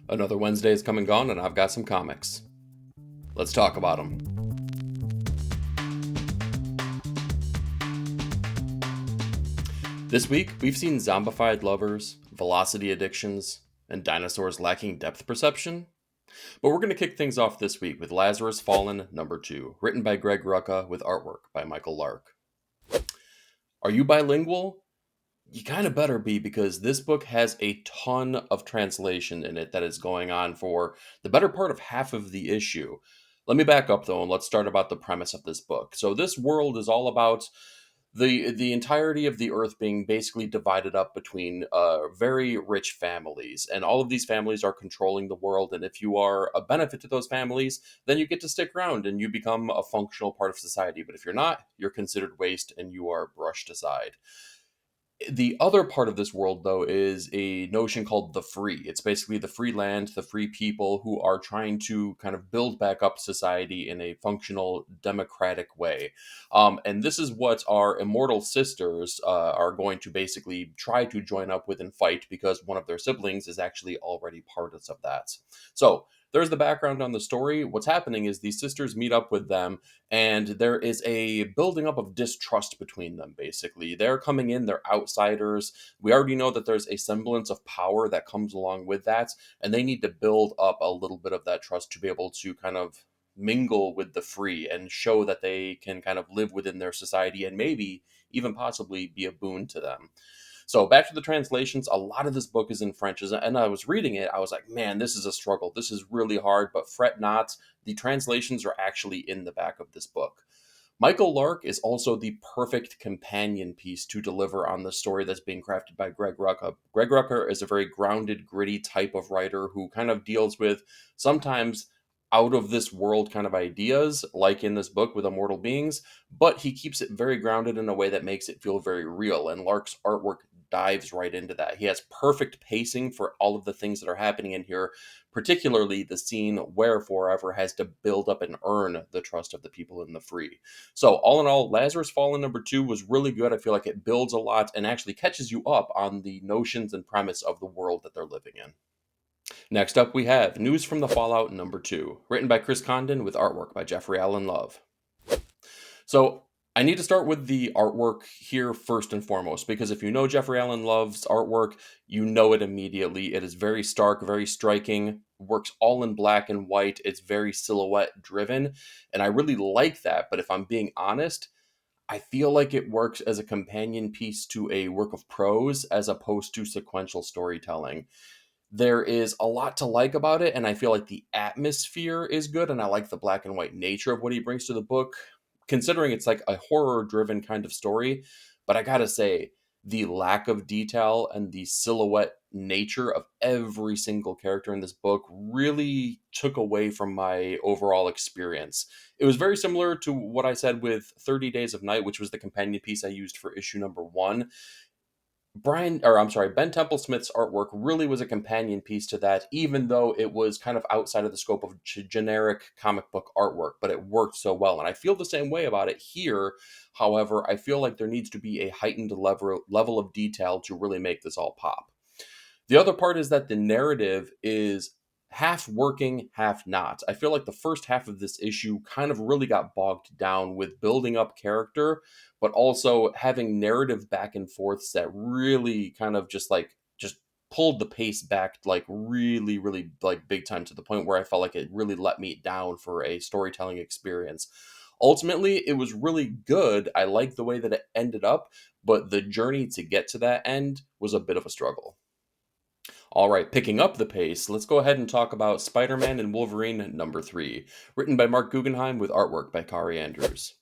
Another Wednesday is come and gone, and I've got some comics. Let's talk about them. This week, we've seen zombified lovers, velocity addictions, and dinosaurs lacking depth perception. But we're going to kick things off this week with Lazarus Fallen number 2, written by Greg Rucka with artwork by Michael Lark. Are you bilingual? You kind of better be, because this book has a ton of translation in it that is going on for the better part of half of the issue. Let me back up though, and let's start about the premise of this book. So this world is all about the entirety of the earth being basically divided up between very rich families, and all of these families are controlling the world. And if you are a benefit to those families, then you get to stick around and you become a functional part of society. But if you're not, you're considered waste and you are brushed aside. The other part of this world, though, is a notion called the free. It's basically the free land, the free people who are trying to kind of build back up society in a functional, democratic way. And this is what our immortal sisters are going to basically try to join up with and fight, because one of their siblings is actually already part of that. So there's the background on the story. What's happening is these sisters meet up with them, and there is a building up of distrust between them. Basically, they're coming in, they're outsiders. We already know that there's a semblance of power that comes along with that, and they need to build up a little bit of that trust to be able to kind of mingle with the free and show that they can kind of live within their society and maybe even possibly be a boon to them. So back to the translations, a lot of this book is in French, and I was reading it, I was like, man, this is a struggle. This is really hard, but fret not. The translations are actually in the back of this book. Michael Lark is also the perfect companion piece to deliver on the story that's being crafted by Greg Rucka. Greg Rucka is a very grounded, gritty type of writer who kind of deals with sometimes out of this world kind of ideas, like in this book with immortal beings, but he keeps it very grounded in a way that makes it feel very real. And Lark's artwork dives right into that. He has perfect pacing for all of the things that are happening in here, particularly the scene where Forever has to build up and earn the trust of the people in the free. So all in all, Lazarus Fallen number 2 was really good. I feel like it builds a lot and actually catches you up on the notions and premise of the world that they're living in. Next up, we have News from the Fallout number 2, written by Chris Condon with artwork by Jeffrey Allen Love. So I need to start with the artwork here first and foremost, because if you know Jeffrey Allen Love's artwork, you know it immediately. It is very stark, very striking, works all in black and white. It's very silhouette driven, and I really like that. But if I'm being honest, I feel like it works as a companion piece to a work of prose as opposed to sequential storytelling. There is a lot to like about it, and I feel like the atmosphere is good, and I like the black and white nature of what he brings to the book, considering it's like a horror driven kind of story. But I gotta say, the lack of detail and the silhouette nature of every single character in this book really took away from my overall experience. It was very similar to what I said with 30 Days of Night, which was the companion piece I used for issue number 1. Ben Temple Smith's artwork really was a companion piece to that, even though it was kind of outside of the scope of generic comic book artwork, but it worked so well. And I feel the same way about it here. However, I feel like there needs to be a heightened level of detail to really make this all pop. The other part is that the narrative is half working, half not. I feel like the first half of this issue kind of really got bogged down with building up character, but also having narrative back and forths that really kind of just pulled the pace back like really, really like big time, to the point where I felt like it really let me down for a storytelling experience. Ultimately, it was really good. I like the way that it ended up, but the journey to get to that end was a bit of a struggle. All right, picking up the pace, let's go ahead and talk about Spider-Man and Wolverine number 3, written by Mark Guggenheim with artwork by Kari Andrews.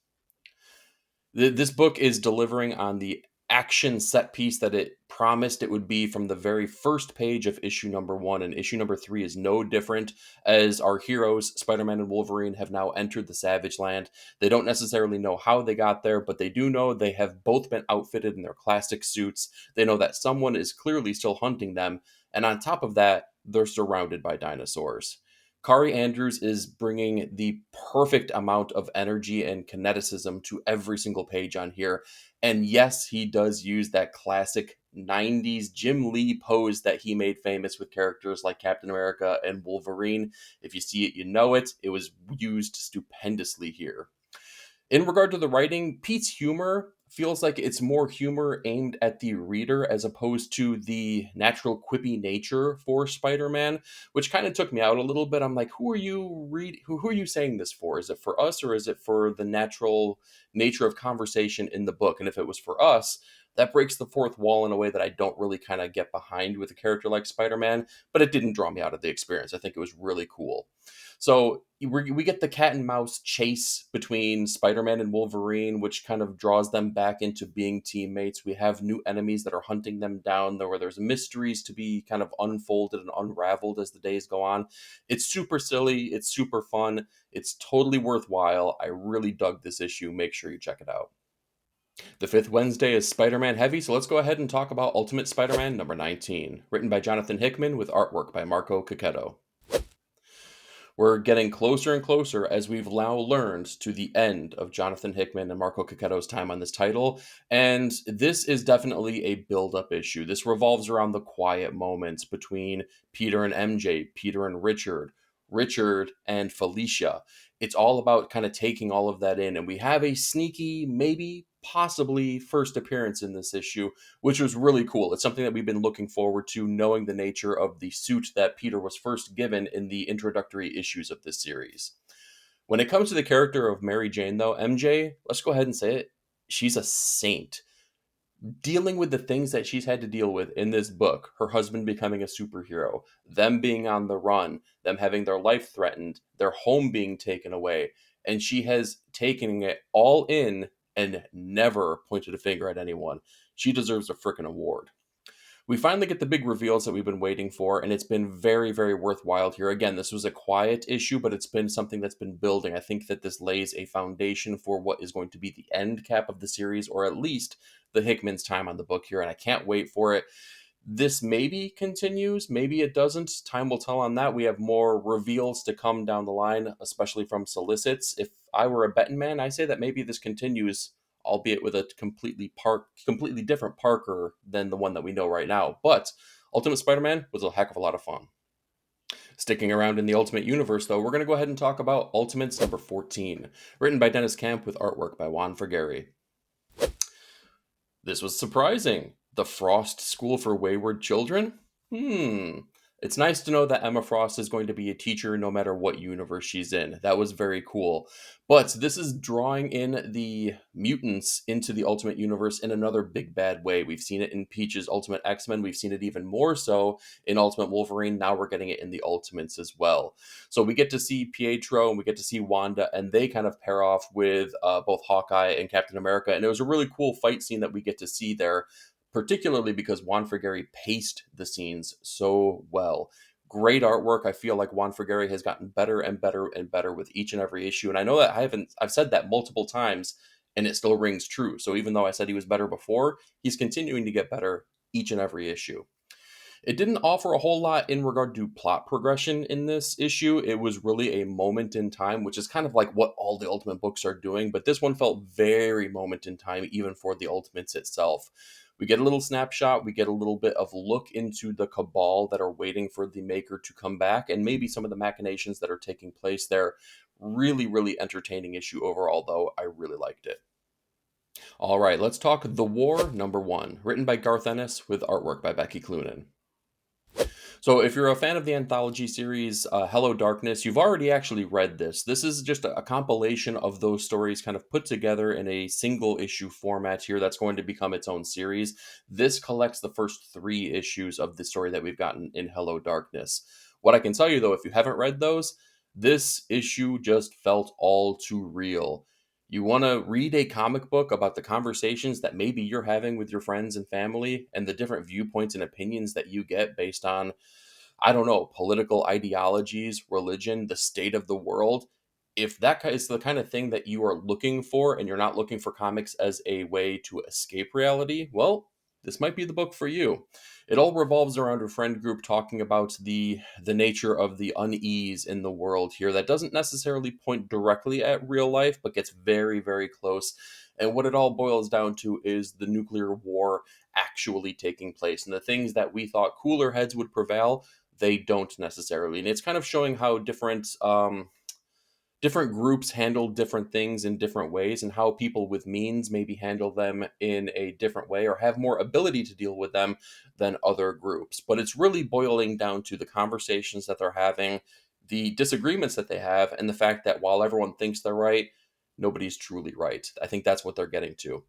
This book is delivering on the action set piece that it promised it would be from the very first page of issue number 1, and issue number 3 is no different, as our heroes, Spider-Man and Wolverine, have now entered the Savage Land. They don't necessarily know how they got there, but they do know they have both been outfitted in their classic suits. They know that someone is clearly still hunting them, and on top of that, they're surrounded by dinosaurs. Kari Andrews is bringing the perfect amount of energy and kineticism to every single page on here. And yes, he does use that classic 90s Jim Lee pose that he made famous with characters like Captain America and Wolverine. If you see it, you know it. It was used stupendously here. In regard to the writing, Pete's humor feels like it's more humor aimed at the reader as opposed to the natural quippy nature for Spider-Man, which kind of took me out a little bit. I'm like, who are you saying this for? Is it for us or is it for the natural nature of conversation in the book? And if it was for us, that breaks the fourth wall in a way that I don't really kind of get behind with a character like Spider-Man, but it didn't draw me out of the experience. I think it was really cool. So we get the cat and mouse chase between Spider-Man and Wolverine, which kind of draws them back into being teammates. We have new enemies that are hunting them down, where there's mysteries to be kind of unfolded and unraveled as the days go on. It's super silly. It's super fun. It's totally worthwhile. I really dug this issue. Make sure you check it out. The fifth Wednesday is Spider-Man heavy, so let's go ahead and talk about Ultimate Spider-Man number 19, written by Jonathan Hickman with artwork by Marco Cocchetto. We're getting closer and closer as we've now learned to the end of Jonathan Hickman and Marco Cocchetto's time on this title, and this is definitely a build-up issue. This revolves around the quiet moments between Peter and MJ, Peter and Richard, Richard and Felicia. It's all about kind of taking all of that in, and we have a sneaky, maybe, possibly first appearance in this issue, which was really cool. It's something that we've been looking forward to, knowing the nature of the suit that Peter was first given in the introductory issues of this series. When it comes to the character of Mary Jane, though, MJ, let's go ahead and say it, she's a saint. Dealing with the things that she's had to deal with in this book, her husband becoming a superhero, them being on the run, them having their life threatened, their home being taken away, and she has taken it all in and never pointed a finger at anyone. She deserves a frickin' award. We finally get the big reveals that we've been waiting for, and it's been very, very worthwhile here. Again, this was a quiet issue, but it's been something that's been building. I think that this lays a foundation for what is going to be the end cap of the series, or at least the Hickman's time on the book here, and I can't wait for it. This maybe continues, maybe it doesn't. Time will tell on that. We have more reveals to come down the line, especially from solicits. If I were a betting man, I say that maybe this continues, albeit with a completely different Parker than the one that we know right now. But Ultimate Spider-Man was a heck of a lot of fun. Sticking around in the Ultimate Universe, though, we're going to go ahead and talk about Ultimates number 14, written by Dennis Camp with artwork by Juan Frigeri. This was surprising. The Frost School for Wayward Children? It's nice to know that Emma Frost is going to be a teacher no matter what universe she's in. That was very cool. But this is drawing in the mutants into the Ultimate Universe in another big bad way. We've seen it in Peach's Ultimate X-Men. We've seen it even more so in Ultimate Wolverine. Now we're getting it in the Ultimates as well. So we get to see Pietro and we get to see Wanda, and they kind of pair off with both Hawkeye and Captain America. And it was a really cool fight scene that we get to see there, particularly because Juan Frigeri paced the scenes so well. Great artwork. I feel like Juan Frigeri has gotten better and better and better with each and every issue. And I know that I've said that multiple times and it still rings true. So even though I said he was better before, he's continuing to get better each and every issue. It didn't offer a whole lot in regard to plot progression in this issue. It was really a moment in time, which is kind of like what all the Ultimate books are doing. But this one felt very moment in time, even for the Ultimates itself. We get a little snapshot, we get a little bit of look into the cabal that are waiting for the Maker to come back, and maybe some of the machinations that are taking place there. Really, really entertaining issue overall, though. I really liked it. All right, let's talk The War number 1, written by Garth Ennis with artwork by Becky Cloonan. So if you're a fan of the anthology series Hello Darkness, you've already actually read this. This is just a compilation of those stories kind of put together in a single issue format here that's going to become its own series. This collects the first 3 issues of the story that we've gotten in Hello Darkness. What I can tell you, though, if you haven't read those, this issue just felt all too real. You want to read a comic book about the conversations that maybe you're having with your friends and family and the different viewpoints and opinions that you get based on, I don't know, political ideologies, religion, the state of the world. If that is the kind of thing that you are looking for and you're not looking for comics as a way to escape reality, well, this might be the book for you. It all revolves around a friend group talking about the nature of the unease in the world here that doesn't necessarily point directly at real life, but gets very, very close. And what it all boils down to is the nuclear war actually taking place. And the things that we thought cooler heads would prevail, they don't necessarily. And it's kind of showing how different groups handle different things in different ways, and how people with means maybe handle them in a different way or have more ability to deal with them than other groups. But it's really boiling down to the conversations that they're having, the disagreements that they have, and the fact that while everyone thinks they're right, nobody's truly right. I think that's what they're getting to.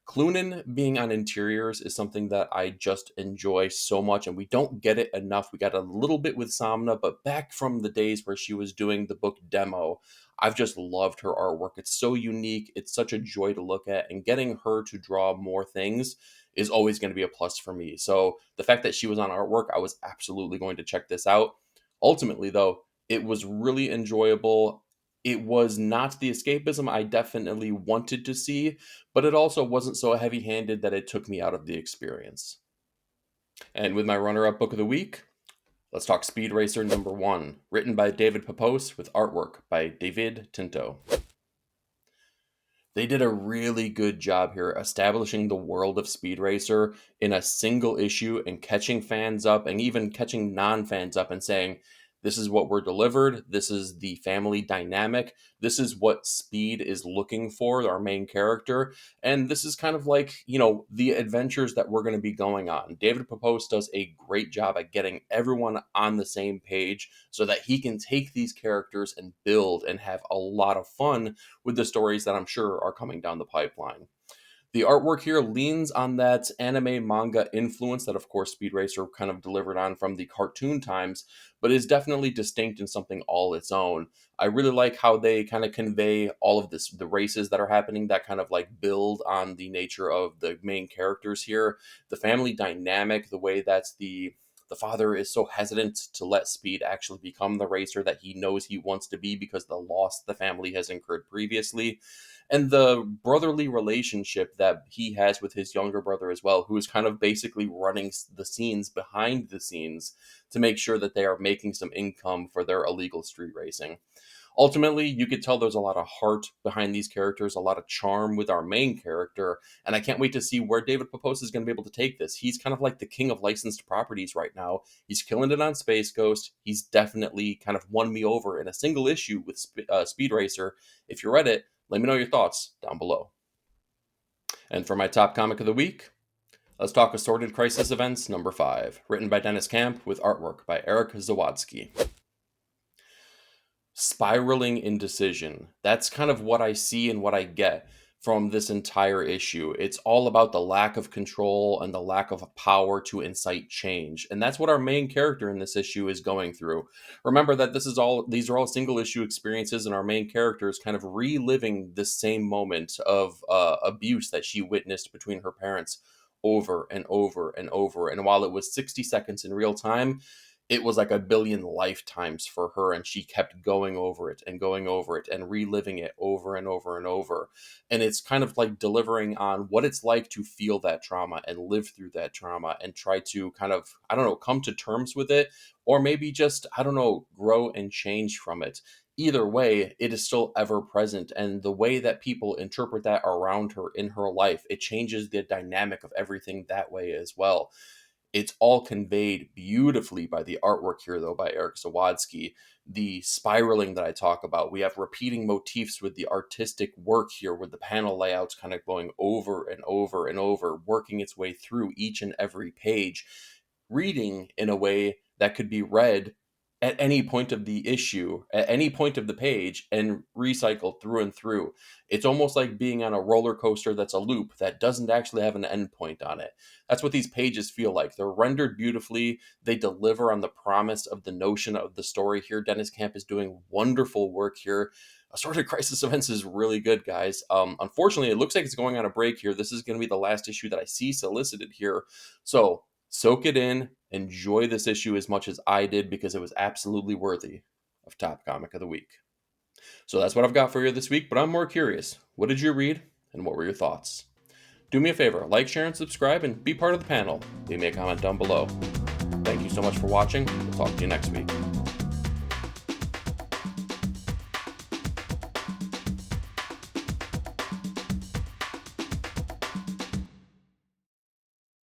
Clunan being on interiors is something that I just enjoy so much, and we don't get it enough. We got a little bit with Samna, but back from the days where she was doing the book demo, I've just loved her artwork. It's so unique. It's such a joy to look at, and getting her to draw more things is always going to be a plus for me. So the fact that she was on artwork, I was absolutely going to check this out. Ultimately, though, it was really enjoyable. It was not the escapism I definitely wanted to see, but it also wasn't so heavy handed that it took me out of the experience. And with my runner up book of the week, let's talk Speed Racer #1, written by David Papos with artwork by David Tinto. They did a really good job here establishing the world of Speed Racer in a single issue and catching fans up and even catching non fans up and saying, this is what we're delivered. This is the family dynamic. This is what Speed is looking for, our main character. And this is kind of like, the adventures that we're going to be going on. David Papos does a great job at getting everyone on the same page so that he can take these characters and build and have a lot of fun with the stories that I'm sure are coming down the pipeline. The artwork here leans on that anime manga influence that, of course, Speed Racer kind of delivered on from the cartoon times, but is definitely distinct in something all its own. I really like how they kind of convey all of the races that are happening that kind of like build on the nature of the main characters here. The family dynamic, the way that the father is so hesitant to let Speed actually become the racer that he knows he wants to be because the loss the family has incurred previously, and the brotherly relationship that he has with his younger brother as well, who is kind of basically running the scenes behind the scenes to make sure that they are making some income for their illegal street racing. Ultimately, you could tell there's a lot of heart behind these characters, a lot of charm with our main character, and I can't wait to see where David Papos is going to be able to take this. He's kind of like the king of licensed properties right now. He's killing it on Space Ghost. He's definitely kind of won me over in a single issue with Speed Racer. If you read it, let me know your thoughts down below. And for my top comic of the week, let's talk Assorted Crisis Events #5, written by Dennis Camp with artwork by Eric Zawadzki. Spiraling indecision. That's kind of what I see and what I get from this entire issue. It's all about the lack of control and the lack of power to incite change. And that's what our main character in this issue is going through. Remember that these are all single issue experiences, and our main character is kind of reliving this same moment of abuse that she witnessed between her parents over and over and over. And while it was 60 seconds in real time, it was like a billion lifetimes for her, and she kept going over it and reliving it over and over and over. And it's kind of like delivering on what it's like to feel that trauma and live through that trauma and try to kind of, I don't know, come to terms with it, or maybe just, I don't know, grow and change from it. Either way, it is still ever present, and the way that people interpret that around her in her life, it changes the dynamic of everything that way as well. It's all conveyed beautifully by the artwork here, though, by Eric Zawadzki. The spiraling that I talk about, we have repeating motifs with the artistic work here, with the panel layouts kind of going over and over and over, working its way through each and every page, reading in a way that could be read at any point of the issue, at any point of the page, and recycled through and through. It's almost like being on a roller coaster that's a loop that doesn't actually have an end point on it. That's what these pages feel like. They're rendered beautifully. They deliver on the promise of the notion of the story here. Dennis Camp is doing wonderful work here. Assorted Crisis Events is really good, guys. Unfortunately, it looks like it's going on a break here. This is going to be the last issue that I see solicited here. So soak it in. Enjoy this issue as much as I did, because it was absolutely worthy of top comic of the week. So that's what I've got for you this week, but I'm more curious. What did you read, and what were your thoughts? Do me a favor, like, share, and subscribe, and be part of the panel. Leave me a comment down below. Thank you so much for watching. We'll talk to you next week.